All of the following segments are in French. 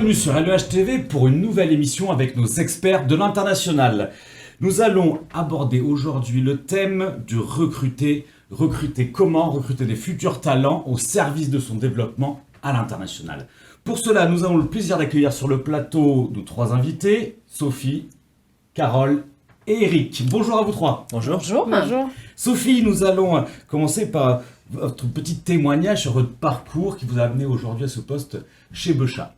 Bienvenue sur LEH TV pour une nouvelle émission avec nos experts de l'international. Nous allons aborder aujourd'hui le thème du recruter. Recruter comment? Recruter des futurs talents au service de son développement à l'international. Pour cela, nous avons le plaisir d'accueillir sur le plateau nos trois invités, Sophie, Carole et Eric. Bonjour à vous trois. Bonjour. Bonjour. Sophie, nous allons commencer par votre petit témoignage sur votre parcours qui vous a amené aujourd'hui à ce poste chez Bechat.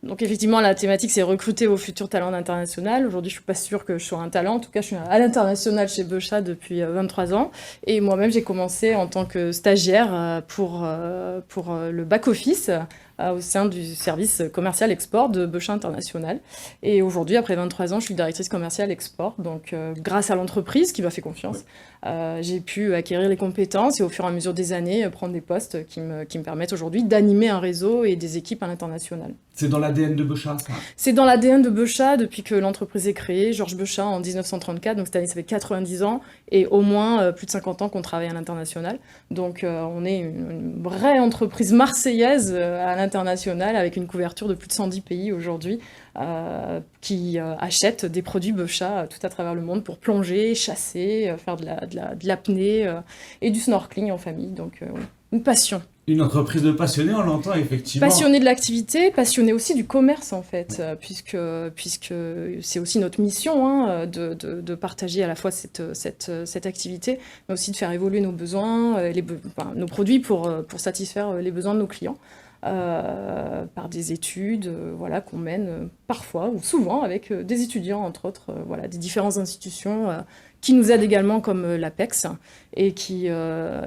Donc effectivement, la thématique, c'est recruter vos futurs talents d'international. Aujourd'hui, je suis pas sûre que je sois un talent. En tout cas, je suis à l'international chez Bechat depuis 23 ans. Et moi-même, j'ai commencé en tant que stagiaire pour le back-office au sein du service commercial export de Bechat International. Et aujourd'hui, après 23 ans, je suis directrice commerciale export. Donc grâce à l'entreprise qui m'a fait confiance, j'ai pu acquérir les compétences et au fur et à mesure des années, prendre des postes qui me permettent aujourd'hui d'animer un réseau et des équipes à l'international. C'est dans l'ADN de Bechat, ça? C'est dans l'ADN de Bechat depuis que l'entreprise est créée. Georges Bechat en 1934, donc cette année ça fait 90 ans et au moins plus de 50 ans qu'on travaille à l'international. Donc on est une vraie entreprise marseillaise à l'international avec une couverture de plus de 110 pays aujourd'hui qui achètent des produits Bechat tout à travers le monde pour plonger, chasser, faire de l'apnée et du snorkeling en famille. Donc une passion. Une entreprise de passionnés, on l'entend effectivement. Passionné de l'activité, passionné aussi du commerce en fait, puisque c'est aussi notre mission de partager à la fois cette activité, mais aussi de faire évoluer nos besoins, nos produits pour satisfaire les besoins de nos clients. Par des études qu'on mène parfois ou souvent avec des étudiants, entre autres, des différentes institutions qui nous aident également comme l'APEX et qui,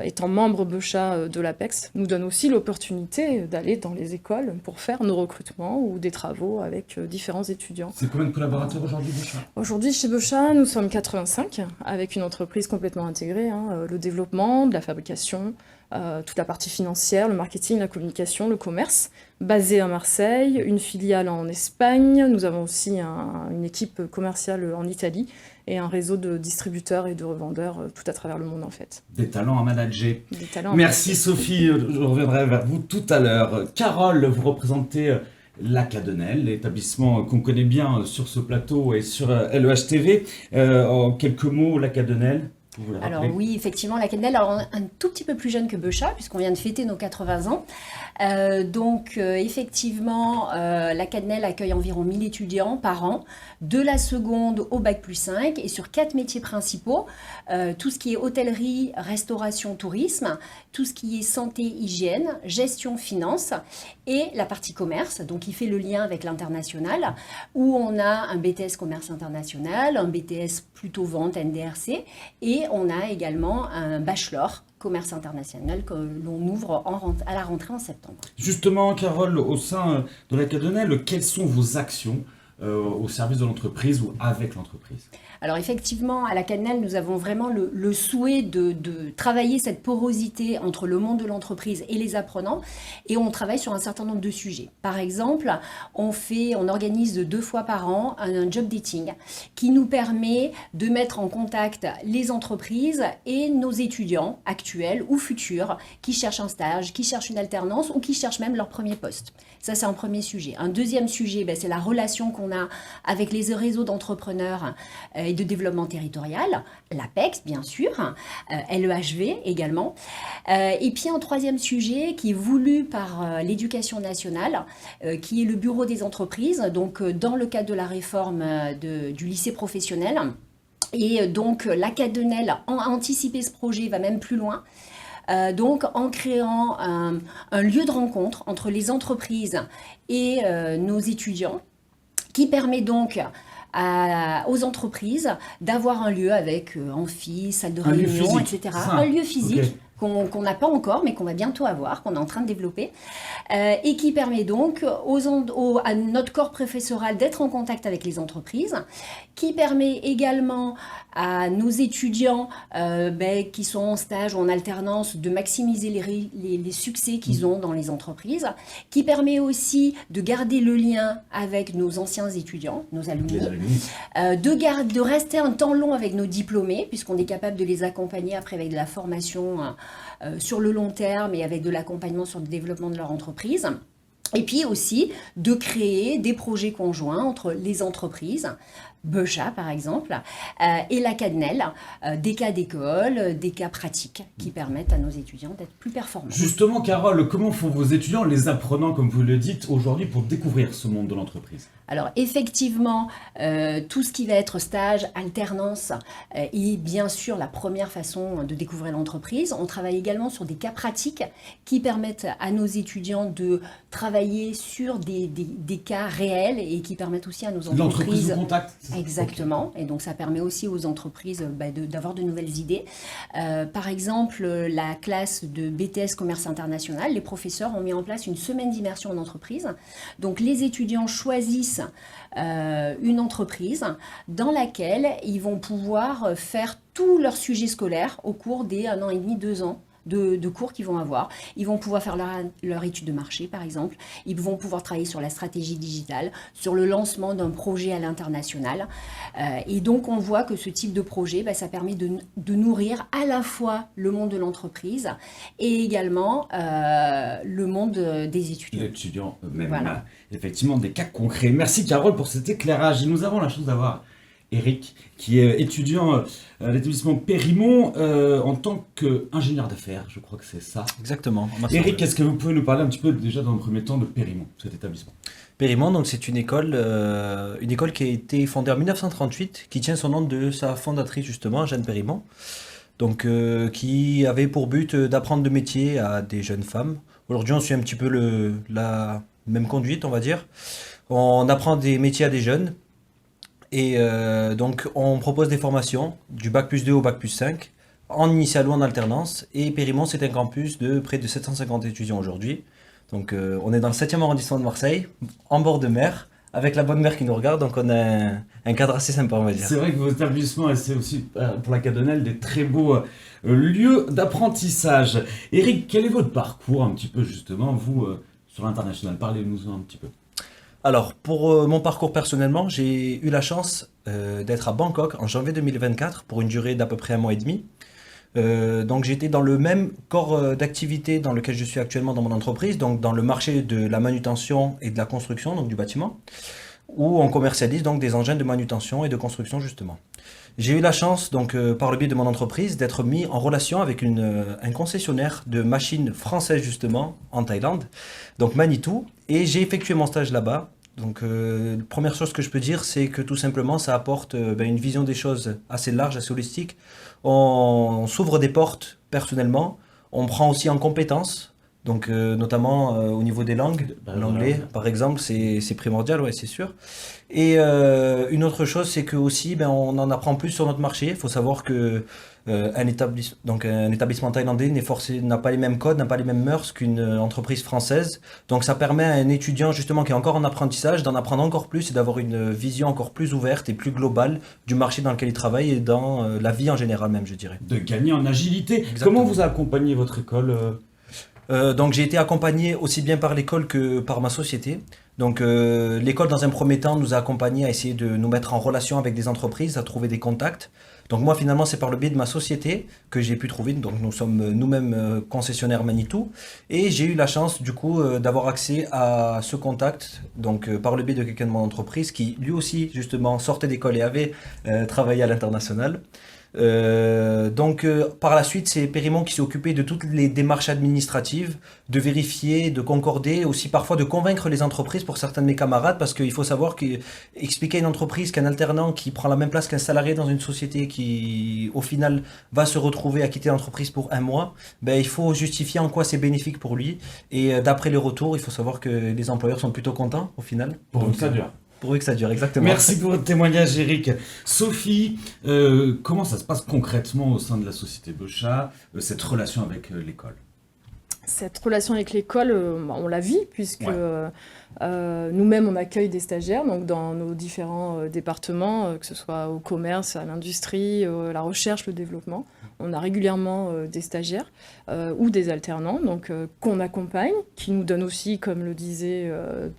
étant membre Bechat de l'APEX, nous donne aussi l'opportunité d'aller dans les écoles pour faire nos recrutements ou des travaux avec différents étudiants. C'est combien de collaborateurs aujourd'hui, Bechat? Aujourd'hui, chez Bechat, nous sommes 85, avec une entreprise complètement intégrée, le développement, de la fabrication, toute la partie financière, le marketing, la communication, le commerce, basé à Marseille, une filiale en Espagne. Nous avons aussi une équipe commerciale en Italie et un réseau de distributeurs et de revendeurs tout à travers le monde en fait. Des talents à manager. Des talents Merci Sophie, je reviendrai vers vous tout à l'heure. Carole, vous représentez la Cadenelle, l'établissement qu'on connaît bien sur ce plateau et sur LEH TV. En quelques mots, la Cadenelle. Alors oui, effectivement, la Cadenelle, un tout petit peu plus jeune que Bechat, puisqu'on vient de fêter nos 80 ans. Effectivement, la Cadenelle accueille environ 1000 étudiants par an, de la seconde au bac+5, et sur 4 métiers principaux, tout ce qui est hôtellerie, restauration, tourisme, tout ce qui est santé, hygiène, gestion, finance, et la partie commerce, donc qui fait le lien avec l'international, où on a un BTS commerce international, un BTS plutôt vente NDRC, et on a également un bachelor commerce international que l'on ouvre à la rentrée en septembre. Justement, Carole, au sein de la Cadenelle, quelles sont vos actions au service de l'entreprise ou avec l'entreprise? Alors effectivement, à la Cadenelle, nous avons vraiment le souhait de travailler cette porosité entre le monde de l'entreprise et les apprenants, et on travaille sur un certain nombre de sujets. Par exemple, on organise 2 fois par an un job dating qui nous permet de mettre en contact les entreprises et nos étudiants actuels ou futurs qui cherchent un stage, qui cherchent une alternance ou qui cherchent même leur premier poste. Ça, c'est un premier sujet. Un deuxième sujet, c'est la relation qu'on a avec les réseaux d'entrepreneurs et de développement territorial, l'APEX bien sûr, LEHV également. Et puis un troisième sujet qui est voulu par l'éducation nationale, qui est le bureau des entreprises, donc dans le cadre de la réforme du lycée professionnel. Et donc la Cadenelle a anticipé ce projet, va même plus loin. Donc en créant un lieu de rencontre entre les entreprises et nos étudiants, qui permet donc aux entreprises d'avoir un lieu avec amphi, salle de réunion, etc. Un lieu physique. Okay. Qu'on n'a pas encore, mais qu'on va bientôt avoir, qu'on est en train de développer, et qui permet donc à notre corps professoral d'être en contact avec les entreprises, qui permet également à nos étudiants qui sont en stage ou en alternance de maximiser les succès qu'ils ont dans les entreprises, qui permet aussi de garder le lien avec nos anciens étudiants, nos alumni, de rester un temps long avec nos diplômés, puisqu'on est capable de les accompagner après avec de la formation sur le long terme et avec de l'accompagnement sur le développement de leur entreprise. Et puis aussi de créer des projets conjoints entre les entreprises, Becha par exemple, et la CADNEL, des cas d'école, des cas pratiques qui permettent à nos étudiants d'être plus performants. Justement, Carole, comment font vos étudiants, les apprenants, comme vous le dites, aujourd'hui pour découvrir ce monde de l'entreprise? Alors effectivement, tout ce qui va être stage, alternance est bien sûr la première façon de découvrir l'entreprise. On travaille également sur des cas pratiques qui permettent à nos étudiants de travailler sur des cas réels et qui permettent aussi à nos entreprises... L'entreprise vous contacte? Exactement, okay. Et donc ça permet aussi aux entreprises d'avoir de nouvelles idées. Par exemple, la classe de BTS Commerce International, les professeurs ont mis en place une semaine d'immersion en entreprise. Donc les étudiants choisissent une entreprise dans laquelle ils vont pouvoir faire tous leurs sujets scolaires au cours des 1 an et demi, 2 ans de cours qu'ils vont avoir. Ils vont pouvoir faire leur étude de marché, par exemple. Ils vont pouvoir travailler sur la stratégie digitale, sur le lancement d'un projet à l'international. Et donc, on voit que ce type de projet, ça permet de nourrir à la fois le monde de l'entreprise et également le monde des étudiants. Les étudiants eux-mêmes. Voilà. Effectivement, des cas concrets. Merci, Carole, pour cet éclairage. Et nous avons la chance d'avoir Eric, qui est étudiant à l'établissement Périmont en tant qu'ingénieur d'affaires, je crois que c'est ça. Exactement. Eric, est-ce que vous pouvez nous parler un petit peu déjà dans le premier temps de Périmont, cet établissement? Périmont, donc c'est une école qui a été fondée en 1938, qui tient son nom de sa fondatrice justement, Jeanne Périmont, donc qui avait pour but d'apprendre de métier à des jeunes femmes. Aujourd'hui, on suit un petit peu la même conduite, on va dire. On apprend des métiers à des jeunes. Et donc on propose des formations du bac+2 au bac+5 en initiale ou en alternance. Et Périmont, c'est un campus de près de 750 étudiants aujourd'hui. Donc on est dans le 7e arrondissement de Marseille, en bord de mer, avec la bonne mer qui nous regarde. Donc on a un cadre assez sympa, on va dire. C'est vrai que vos établissements, c'est aussi pour la CADNEL des très beaux lieux d'apprentissage. Eric, quel est votre parcours un petit peu justement, vous, sur l'international? Parlez-nous un petit peu. Alors, pour mon parcours personnellement, j'ai eu la chance d'être à Bangkok en janvier 2024 pour une durée d'à peu près 1 mois et demi. Donc j'étais dans le même corps d'activité dans lequel je suis actuellement dans mon entreprise, donc dans le marché de la manutention et de la construction, donc du bâtiment, où on commercialise donc des engins de manutention et de construction justement. J'ai eu la chance, donc par le biais de mon entreprise, d'être mis en relation avec un concessionnaire de machines françaises justement en Thaïlande, donc Manitou, et j'ai effectué mon stage là-bas. Donc la première chose que je peux dire, c'est que tout simplement ça apporte une vision des choses assez large, assez holistique. On s'ouvre des portes personnellement, on prend aussi en compétences. Donc notamment au niveau des langues, l'anglais par exemple, c'est primordial, ouais, c'est sûr. Et une autre chose, c'est que aussi, on en apprend plus sur notre marché. Il faut savoir que un établissement thaïlandais n'a pas les mêmes codes, n'a pas les mêmes mœurs qu'une entreprise française. Donc ça permet à un étudiant justement qui est encore en apprentissage d'en apprendre encore plus et d'avoir une vision encore plus ouverte et plus globale du marché dans lequel il travaille et dans la vie en général même, je dirais. De gagner en agilité. Exactement. Comment vous a accompagné votre école Donc j'ai été accompagné aussi bien par l'école que par ma société. Donc l'école dans un premier temps nous a accompagnés à essayer de nous mettre en relation avec des entreprises, à trouver des contacts. Donc moi finalement c'est par le biais de ma société que j'ai pu trouver, donc nous sommes nous-mêmes concessionnaires Manitou, et j'ai eu la chance du coup d'avoir accès à ce contact, donc par le biais de quelqu'un de mon entreprise qui lui aussi justement sortait d'école et avait travaillé à l'international. Par la suite, c'est Périmont qui s'est occupé de toutes les démarches administratives, de vérifier, de concorder, aussi parfois de convaincre les entreprises pour certains de mes camarades, parce qu'il faut savoir qu'expliquer à une entreprise qu'un alternant qui prend la même place qu'un salarié dans une société qui, au final, va se retrouver à quitter l'entreprise pour 1 mois, il faut justifier en quoi c'est bénéfique pour lui. Et d'après les retours, il faut savoir que les employeurs sont plutôt contents, au final. Pour que ça dure. Pour eux que ça dure, exactement. Merci pour votre témoignage, Eric. Sophie, comment ça se passe concrètement au sein de la société Becha, cette relation avec l'école? Cette relation avec l'école, on la vit, puisque nous-mêmes, on accueille des stagiaires donc dans nos différents départements, que ce soit au commerce, à l'industrie, la recherche, le développement. On a régulièrement des stagiaires ou des alternants donc, qu'on accompagne, qui nous donnent aussi, comme le disait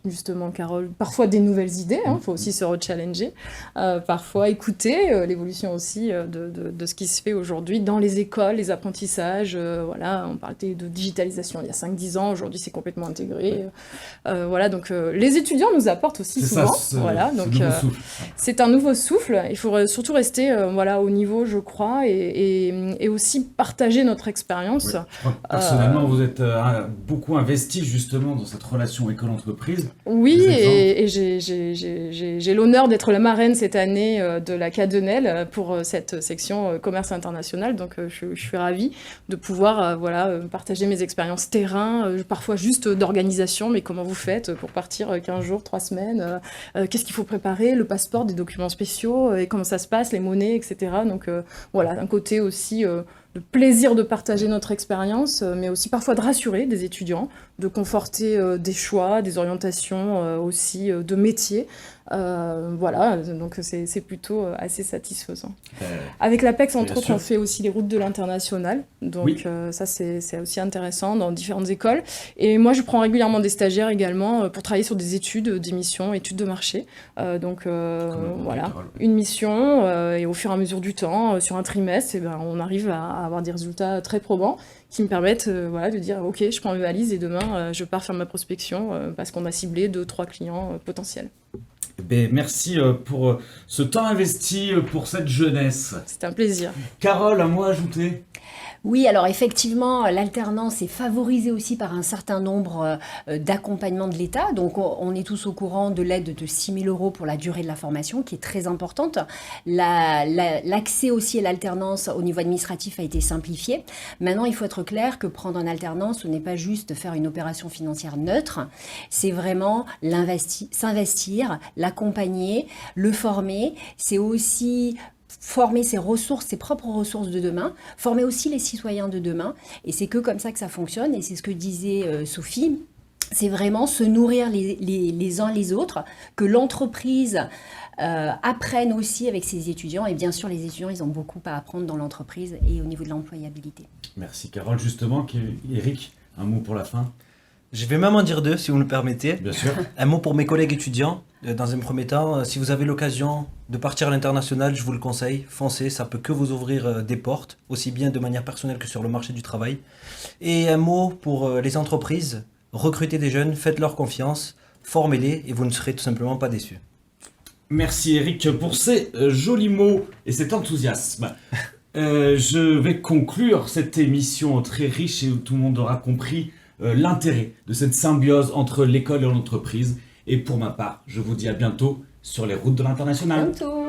justement Carole, parfois des nouvelles idées, il faut aussi se rechallenger, parfois écouter l'évolution aussi de ce qui se fait aujourd'hui dans les écoles, les apprentissages, on parlait de digitalisation l'organisation il y a 5-10 ans. Aujourd'hui, c'est complètement intégré. Voilà, donc les étudiants nous apportent aussi C'est souvent. ça, Voilà, donc nouveau souffle. c'est un nouveau souffle. Il faut surtout rester voilà, au niveau, je crois, et aussi partager notre expérience. Oui. Je crois que personnellement, vous êtes beaucoup investi justement dans cette relation école-entreprise. Oui, Des exemples. et j'ai l'honneur d'être la marraine cette année de la Cadenel pour cette section commerce international. Donc je suis ravie de pouvoir voilà, partager mes expériences terrain, parfois juste d'organisation, mais comment vous faites pour partir 15 jours, 3 semaines, qu'est-ce qu'il faut préparer, le passeport, des documents spéciaux, et comment ça se passe, les monnaies, etc. Donc voilà, un côté aussi le plaisir de partager notre expérience, mais aussi parfois de rassurer des étudiants, de conforter des choix, des orientations aussi de métier. Voilà, donc c'est plutôt assez satisfaisant. Avec l'APEX, entre bien autres, sûr. on fait aussi les routes de l'international. Donc Oui. ça, c'est aussi intéressant dans différentes écoles. Et moi, je prends régulièrement des stagiaires également pour travailler sur des études, des missions, études de marché. Donc voilà, Carole. une mission, et au fur et à mesure du temps, sur un trimestre, eh ben, on arrive à avoir des résultats très probants qui me permettent voilà, de dire ok, je prends mes valises et demain je pars faire ma prospection parce qu'on a ciblé 2-3 clients potentiels. Ben, merci pour ce temps investi pour cette jeunesse. C'était un plaisir. Carole, un mot à ajouter? Oui, alors effectivement, l'alternance est favorisée aussi par un certain nombre d'accompagnements de l'État. Donc, on est tous au courant de l'aide de 6 000 € pour la durée de la formation, qui est très importante. L'accès aussi à l'alternance au niveau administratif a été simplifié. Maintenant, il faut être clair que prendre en alternance, ce n'est pas juste faire une opération financière neutre. C'est vraiment s'investir, l'accompagner, le former. C'est aussi former ses ressources, ses propres ressources de demain, former aussi les citoyens de demain. Et c'est que comme ça que ça fonctionne. Et c'est ce que disait Sophie. C'est vraiment se nourrir les uns les autres, que l'entreprise apprenne aussi avec ses étudiants. Et bien sûr, les étudiants, ils ont beaucoup à apprendre dans l'entreprise et au niveau de l'employabilité. Merci Carole, justement. Eric, un mot pour la fin? Je vais même en dire deux, si vous me le permettez. Bien sûr. Un mot pour mes collègues étudiants. Dans un premier temps, si vous avez l'occasion de partir à l'international, je vous le conseille, foncez, ça peut que vous ouvrir des portes, aussi bien de manière personnelle que sur le marché du travail. Et un mot pour les entreprises, recrutez des jeunes, faites-leur confiance, formez-les et vous ne serez tout simplement pas déçus. Merci Eric pour ces jolis mots et cet enthousiasme. Je vais conclure cette émission très riche et où tout le monde aura compris l'intérêt de cette symbiose entre l'école et l'entreprise. Et pour ma part, je vous dis à bientôt sur les routes de l'international. Bientôt.